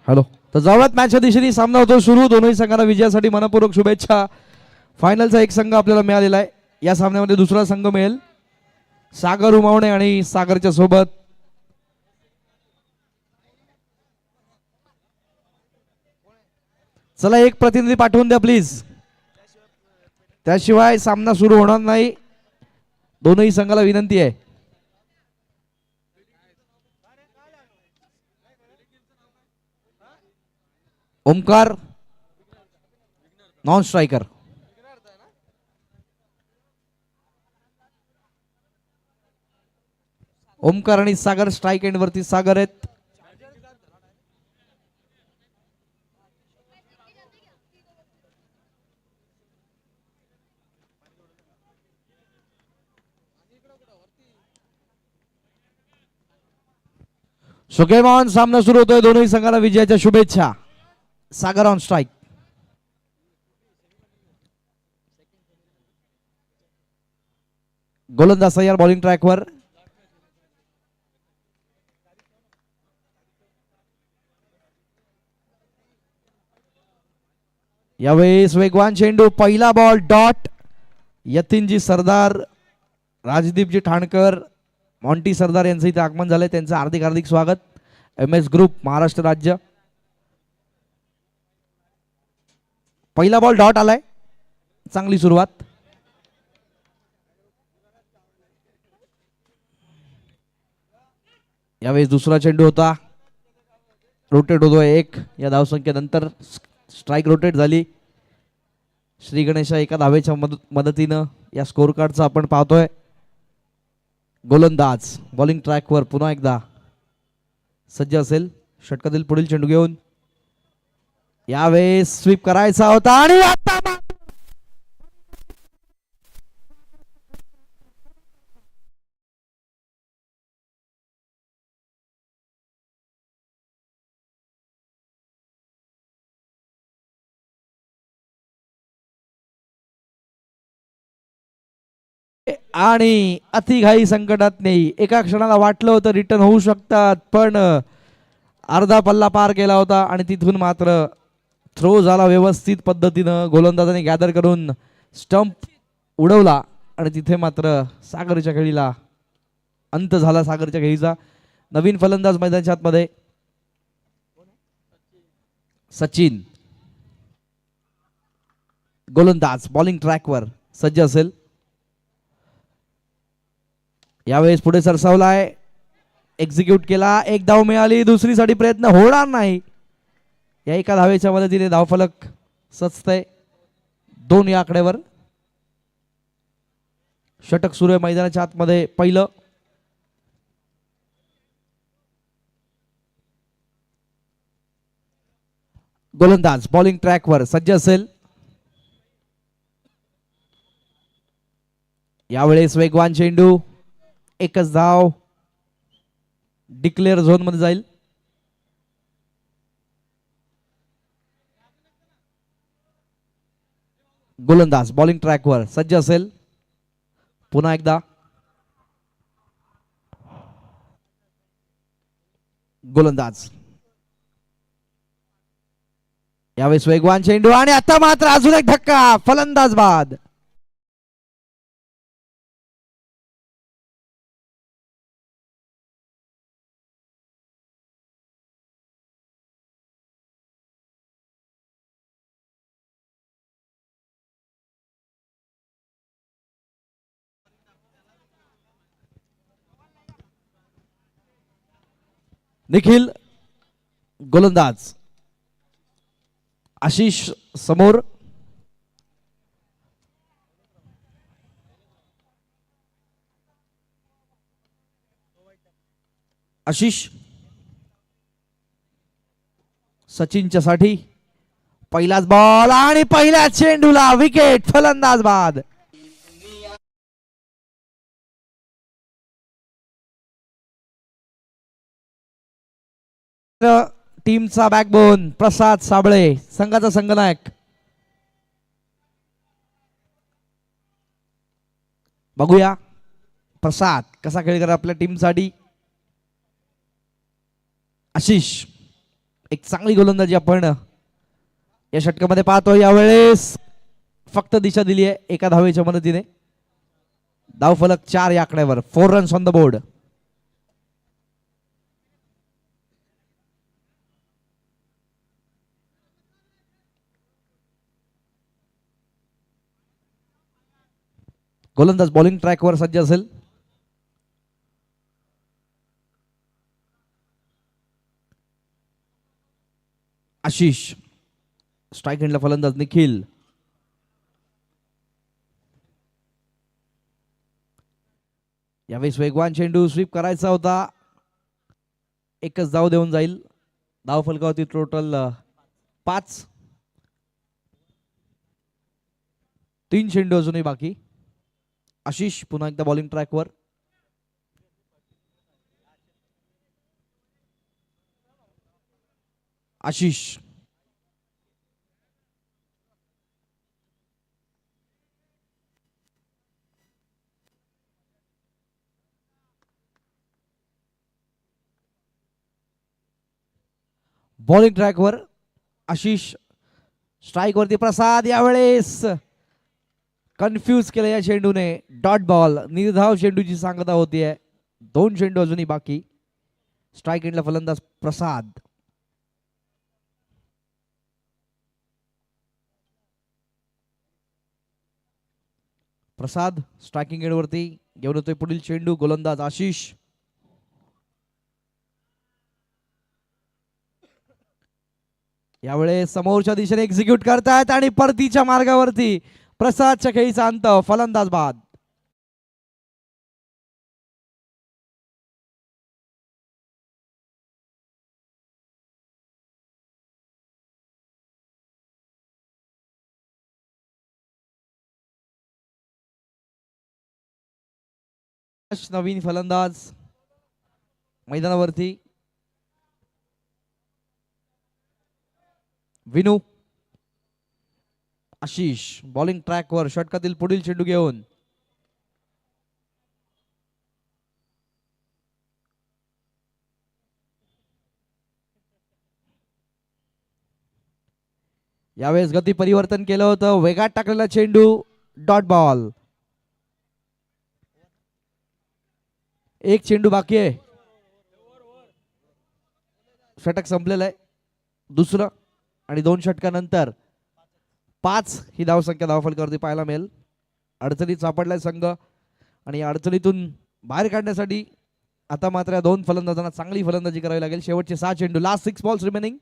Hello. तर जाऊयात मॅचच्या दिशेने. सामना होतो सुरू. दोनही संघांना विजयासाठी मनपूर्वक शुभेच्छा. फायनलचा एक संघ आपल्याला मिळालेला आहे. या सामन्यामध्ये दुसरा संघ मिळेल सागर उमावणे आणि सागरच्या सोबत चला एक प्रतिनिधी पाठवून द्या प्लीज. त्याशिवाय सामना सुरू होणार नाही. दोनही संघाला विनंती आहे. Omkar non striker. ओमकार आणि सागर स्ट्राईक एंड वरती सागर आहेत. सुकेमॉन सामना सुरू होतोय. दोनही संघाला विजयाच्या शुभेच्छा. सागर ऑन स्ट्राईक. गोलंदाज तयार बॉलिंग ट्रॅकवर. यावेळेस वेगवान चेंडू. पहिला बॉल डॉट. यतीनजी सरदार, राजदीपजी ठाणकर, मॉन्टी सरदार यांचं इथे आगमन झालंय. त्यांचं हार्दिक हार्दिक स्वागत. MS ग्रुप महाराष्ट्र राज्य. पहिला बॉल डॉट आलाय. चांगली सुरुवात. यावेळेस दुसरा चेंडू होता. रोटेट होतोय एक. या धावसंख्येनंतर स्ट्राईक रोटेट झाली. श्री गणेशा एका धावेच्या मदतीनं या स्कोर कार्डचा आपण पाहतोय. गोलंदाज बॉलिंग ट्रॅकवर पुन्हा एकदा सज्ज असेल षटकातील पुढील चेंडू घेऊन. यावेळेस स्वीप करायचा होता आणि आता आणि अतिघाई संकटात नाही. एका क्षणाला वाटलं होतं रिटर्न होऊ शकतात, पण अर्धा पल्ला पार केला होता आणि तिथून मात्र थ्रो झाला व्यवस्थित पद्धतीनं. गोलंदाजाने गॅदर करून स्टंप उडवला आणि तिथे मात्र सागरच्या खेळीला अंत झाला. सागरच्या खेळीचा नवीन फलंदाज मैदानाच्या आतमध्ये सचिन. गोलंदाज बॉलिंग ट्रॅकवर सज्ज असेल. यावेळेस पुढे सरसावलाय. एक्झिक्यूट केला. एक धाव मिळाली. दुसरीसाठी प्रयत्न होणार नाही. या एका धावेच्या मदतीने धावफलक सचतय 2 या आकड्यावर. षटक सुरू आहे मैदानाच्या आतमध्ये पहिलं. गोलंदाज बॉलिंग ट्रॅकवर सज्ज असेल. यावेळेस वेगवान चेंडू. एकच धाव. डिक्लेअर झोन मध्ये जाईल. गोलंदाज बॉलिंग ट्रॅकवर सज्ज असेल. पुन्हा एकदा गोलंदाज. यावेळेस वेगवान चेंडू आणि आता मात्र अजून एक धक्का. फलंदाज बाद. निखिल गोलंदाज. आशिष समोर. आशिष सचिनच्या साठी. पहिलाच बॉल आणि पहिल्या चेंडूला विकेट. फलंदाज बाद. टीमचा बॅकबोन प्रसाद साबळे, संघाचा संघनायक. बघूया प्रसाद कसा खेळ करत आपल्या टीमसाठी. आशिष एक चांगली गोलंदाजी आपण या षटकामध्ये पाहतो. यावेळेस फक्त दिशा दिली आहे एका धावेच्या मदतीने. धावफलक 4 या आकड्यावर. 4 रन्स ऑन द बोर्ड. गोलंदाज बॉलिंग ट्रॅकवर सज्ज असेल. आशिष. स्ट्राईक हँडला फलंदाज निखिल. यावेळेस वेगवान चेंडू स्वीप करायचा होता. एकच धाव देऊन जाईल. धाव फलकावरती टोटल 5. 3 चेंडू अजूनही बाकी. आशिष पुन्हा एकदा बॉलिंग ट्रॅकवर. आशिष. बॉलिंग ट्रॅकवर आशिष. स्ट्राईक वरती प्रसाद. यावेळेस कन्फ्यूज केलं या चेंडूने. Dot ball. निर्धाव चेंडूची सांगता होतीये. 2 चेंडू अजूनही बाकी. स्ट्राईक एंडला फलंदाज प्रसाद. प्रसाद स्ट्रायकिंग एंडवरती घेऊन येतोय पुढील चेंडू. गोलंदाज आशिष. यावेळेस समोरच्या दिशेने एक्झिक्यूट करतायत आणि परतीच्या मार्गावरती प्रसादच्या खेळीचा अंत. फलंदाज बाद. नवीन फलंदाज मैदानावरती. विनू. आशिष बॉलिंग ट्रॅकवर षटकातील पुढील चेंडू घेऊन. यावेळेस गती परिवर्तन केलं होतं. वेगात टाकलेला चेंडू. Dot ball. एक चेंडू बाकी आहे. षटक संपलेलं आहे. दुसरं आणि 2 षटकानंतर 5 ही धावसंख्या धावफलकावरती पाहायला मिळेल. अडचणीत सापडलाय संघ आणि या अडचणीतून बाहेर काढण्यासाठी आता मात्र या 2 फलंदाजांना चांगली फलंदाजी करावी लागेल. शेवटचे 6 चेंडू. Last 6 balls remaining.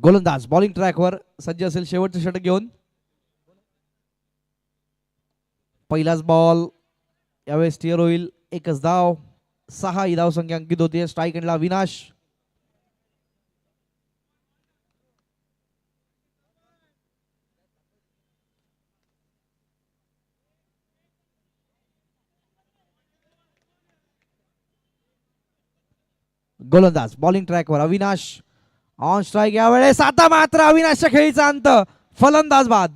गोलंदाज बॉलिंग ट्रॅकवर सज्ज असेल शेवटचे षटक घेऊन. पहिलाच बॉल. यावेळेस स्टिअर होईल. एकच धाव. 6 ही धाव संख्या अंकित होती. स्ट्राईक एंडला अविनाश. गोलंदाज बॉलिंग ट्रॅकवर अविनाश. On strike. यावेळेस आता मात्र अविनाशच्या खेळीचा अंत. फलंदाज बाद.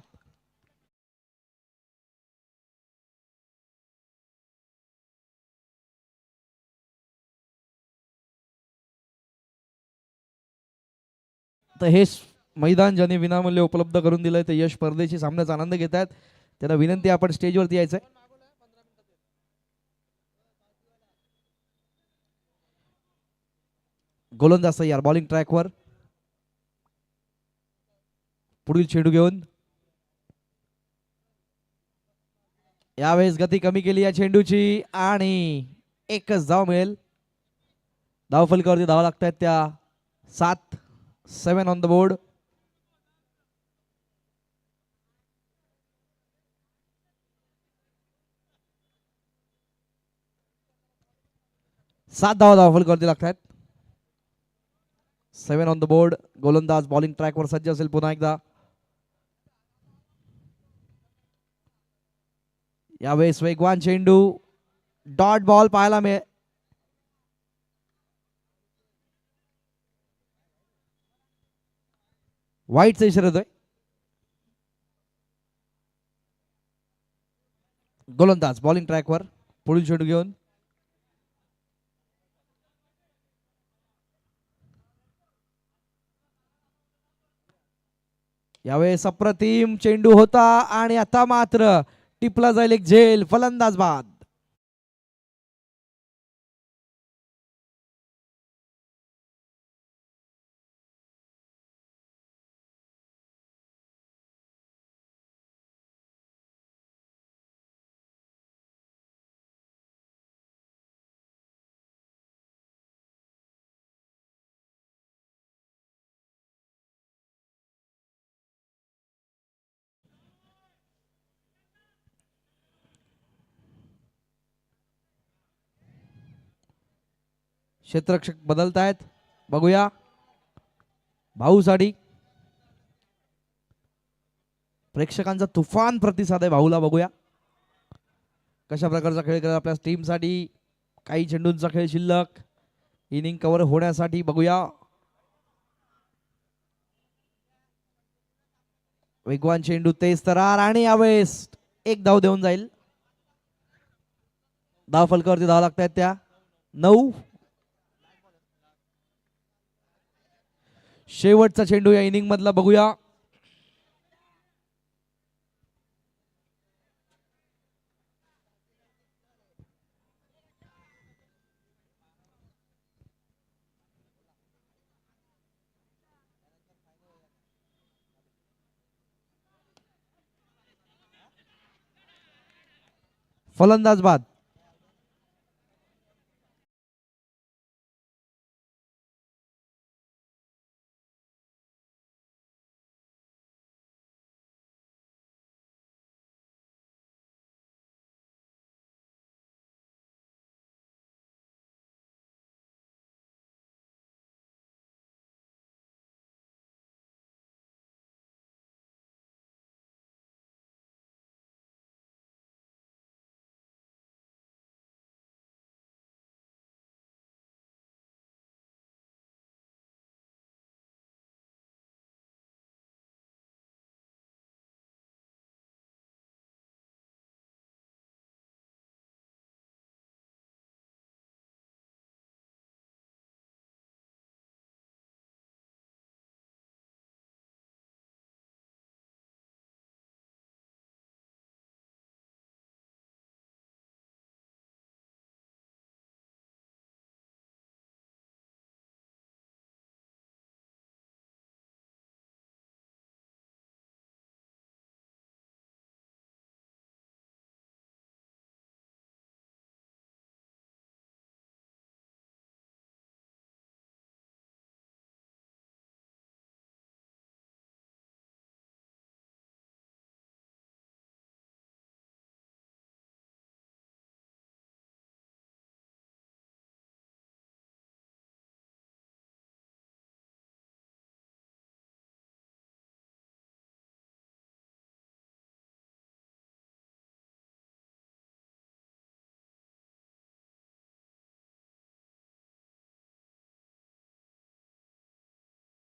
तर हे मैदान ज्याने विनामूल्य उपलब्ध करून दिलंय ते यश परदेशी सामन्याचा आनंद घेत आहेत. त्यांना विनंती आपण स्टेजवरती यायचंय. गोलंदाज तयार बॉलिंग ट्रॅकवर. पुढील चेंडू घेऊन. यावेळेस गती कमी केली या चेंडूची आणि एकच धाव मिळेल. धाव फलकावरती धावा लागतात त्या 7. 7 ऑन द बोर्ड. सात धावा धाव फलकावरती लागतात. 7 ऑन द बोर्ड. गोलंदाज बॉलिंग ट्रॅकवर सज्ज असेल पुन्हा एकदा. यावेळेस वेगवान चेंडू. डॉट बॉल पाहायला मिळेल. वाईटचा इशारा येतोय. गोलंदाज बॉलिंग ट्रॅकवर पुढील चेंडू घेऊन यावेळेस अप्रतिम चेंडू होता आणि आता मात्र टिपला जाईल एक झेल. फलंदाज बाद. क्षेत्ररक्षक बदलतायत, बघूया. भाऊसाठी प्रेक्षकांचा तुफान प्रतिसाद आहे भाऊला. बघूया कशा प्रकारचा खेळ करत आपल्या टीमसाठी. काही चेंडूंचा खेळ शिल्लक इनिंग कव्हर होण्यासाठी. बघूया वेगवान चेंडू, तेज तरार आणि यावेळेस एक धाव देऊन जाईल. धाव फलकावरती धाव लागतायत त्या 9. शेवटचा चेंडू या इनिंग मधला. बघूया फलंदाज बाद.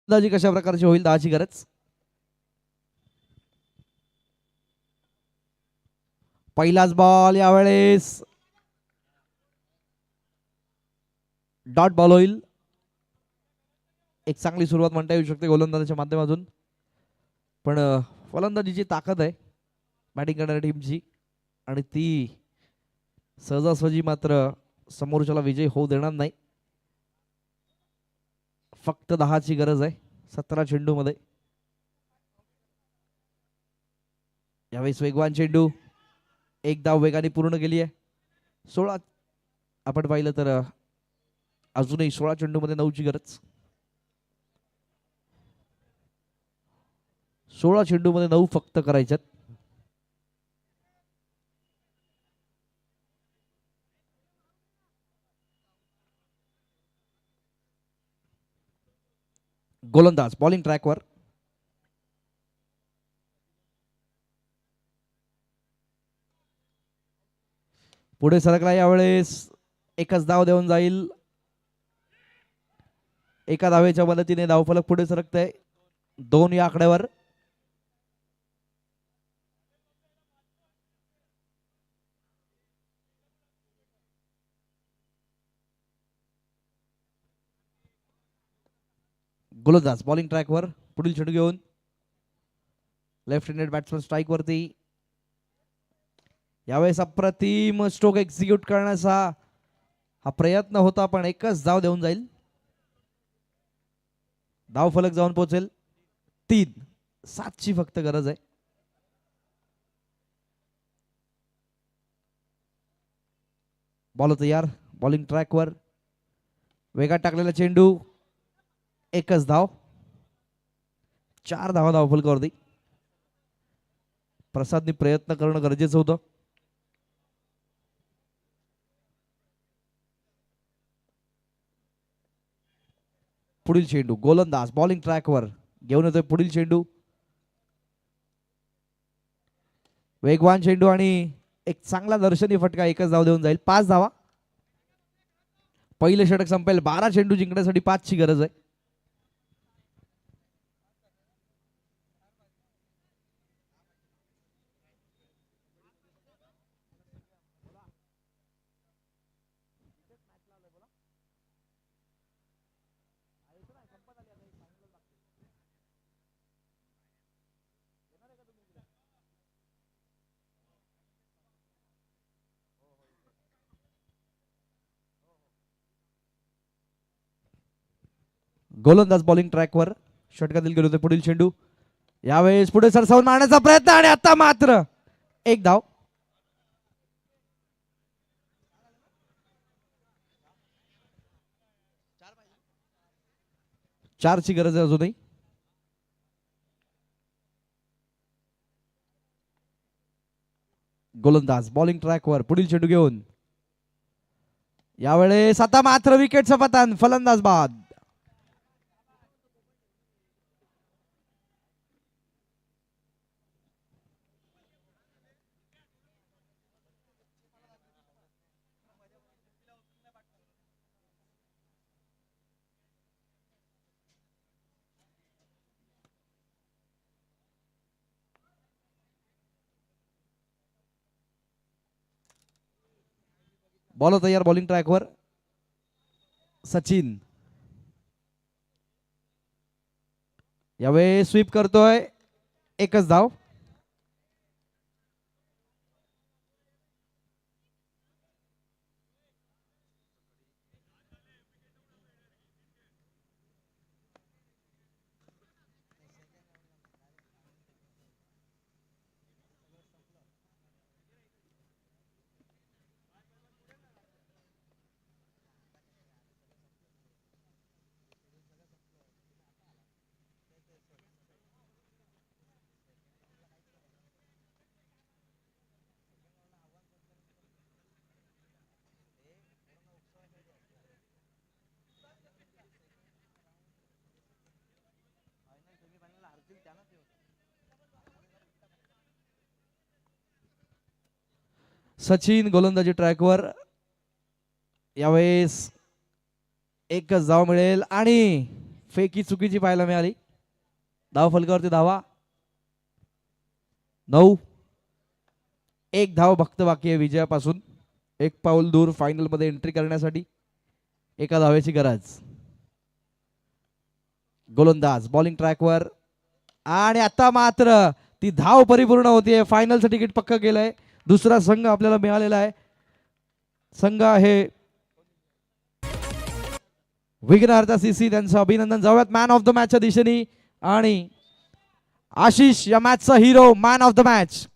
कशा प्रकारची होईल दहाची गरज. पहिलाच बॉल यावेळेस डॉट बॉल होईल. एक चांगली सुरुवात म्हणता येऊ शकते गोलंदाजाच्या माध्यमातून. पण फलंदाजीची ताकद आहे बॅटिंग करणाऱ्या टीमची आणि ती सहजासहजी मात्र समोरच्याला विजय होऊ देणार नाही. फक्त 10ची गरज आहे 17 चेंडू मध्ये. यावेळेस वेगवान चेंडू, एक धाव वेगाने पूर्ण केली आहे. 16 आपण पाहिलं तर अजूनही 16 चेंडू मध्ये 9ची गरज. 16 चेंडू मध्ये 9 फक्त करायच्यात. गोलंदाज बॉलिंग ट्रॅकवर. पुढे सरकला, यावेळेस एकच धाव देऊन जाईल. एका धावेच्या मदतीने धावफलक पुढे सरकतंय 2 या आकड्यावर. गोलंदाज बॉलिंग ट्रॅकवर पुढील चेंडू घेऊन लेफ्ट हँडेड बॅट्समन स्ट्राईक वरती. यावेळेस अप्रतिम स्ट्रोक एक्झिक्यूट करण्याचा हा प्रयत्न होता पण एकच धाव देऊन जाईल. धाव फलक जाऊन पोहोचेल 3-7ची फक्त गरज आहे. बॉल तयार बॉलिंग ट्रॅकवर वेगात टाकलेला चेंडू एकच धाव. 4 धावा धाव फलकावरती. प्रसादने प्रयत्न करणं गरजेचं होतं. पुढील चेंडू गोलंदाज बॉलिंग ट्रॅकवर घेऊन येतोय पुढील चेंडू. वेगवान चेंडू आणि एक चांगला दर्शनी फटका एकच धाव देऊन जाईल. 5 धावा. पहिले षटक संपेल. 12 चेंडू जिंकण्यासाठी 5ची गरज आहे. गोलंदाज बॉलिंग ट्रॅकवर षटकातील गेलो होते पुढील चेंडू. यावेळेस पुढे सरसावून मारण्याचा प्रयत्न आणि आता मात्र एक धाव. चारची गरज आहे अजूनही. गोलंदाज बॉलिंग ट्रॅकवर पुढील चेंडू घेऊन यावेळेस आता मात्र विकेटचं पतन. फलंदाज बाद. बॉल तयार बॉलिंग ट्रॅकवर सचिन. यावेळी स्वीप करतोय एकच धाव. सचिन गोलंदाजी ट्रॅकवर. यावेळेस एकच धाव मिळेल आणि फेकी चुकीची पाहायला मिळाली. धाव फलकावरती धावा 9. एक धाव फक्त बाकी आहे विजयापासून. एक पाऊल दूर फायनल मध्ये एंट्री करण्यासाठी एका धावेची गरज. गोलंदाज बॉलिंग ट्रॅकवर आणि आता मात्र ती धाव परिपूर्ण होतीये. फायनलचं तिकीट पक्क केलंय. दुसरा संघ आपल्याला मिळालेला आहे. संघ आहे विघ्नहर्ता सीसी. त्यांचं अभिनंदन. जाऊयात मॅन ऑफ द मॅचच्या दिशेने आणि आशिष या मॅचचा hero man of the match.